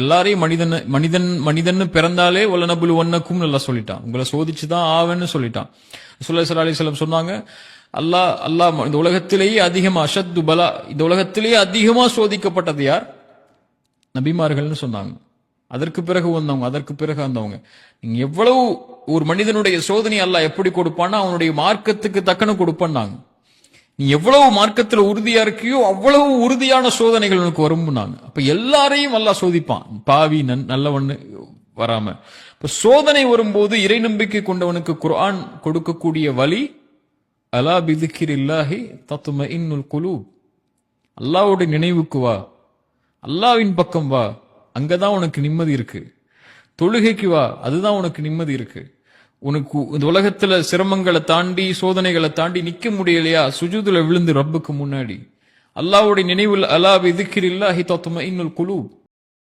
எல்லாரையும் மனிதன் பிறந்தாலே வல்லநபுல் ஒன்னக்கும் நல்லா சொல்லிட்டான். உங்களை சோதிச்சுதான் ஆவன்னு சொல்லிட்டான். ரசூலுல்லாஹி ஸல்லல்லாஹு அலைஹி வஸல்லம் சொன்னாங்க, அல்லாஹ் இந்த உலகத்திலேயே அதிகமா அஷத்து பலா, இந்த உலகத்திலேயே அதிகமா சோதிக்கப்பட்டது யார்? நபிமார்கள்னு சொன்னாங்க. அதற்கு பிறகு வந்தவங்க. நீங்க எவ்வளவு ஒரு மனிதனுடைய சோதனை அல்லாஹ் எப்படி கொடுப்பான்னா அவனுடைய மார்க்கத்துக்கு தக்கன கொடுப்பான்னாங்க. நீ எவ்வளவு மார்க்கத்துல உறுதியா இருக்கியோ அவ்வளவு உறுதியான சோதனைகள் உனக்கு வரும்னாங்க. அப்ப எல்லாரையும் அல்லாஹ் சோதிப்பான், பாவி நல்லவன்னு வராம. இப்ப சோதனை வரும்போது இறை நம்பிக்கை கொண்டவனுக்கு குர்ஆன் கொடுக்கக்கூடிய வழி, அலா பிதிக்ரில்லாஹி தத்மஇன்னுல் குலூப், அல்லாஹ்வுடைய நினைவுக்கு வா, அல்லாஹ்வின் பக்கம் வா, அங்கதான் உனக்கு நிம்மதி இருக்கு. தொழுகைக்கு வா, அதுதான் உனக்கு நிம்மதி இருக்கு. உனக்கு இந்த உலகத்துல சிரமங்களை தாண்டி சோதனைகளை தாண்டி நிக்க முடியலையா, சுஜூதுல விழுந்து ரப்புக்கு முன்னாடி அல்லாஹ்வுடைய நினைவில், அலா பிதிக்ரில்லாஹி தத்மஇன்னுல் குலூப்,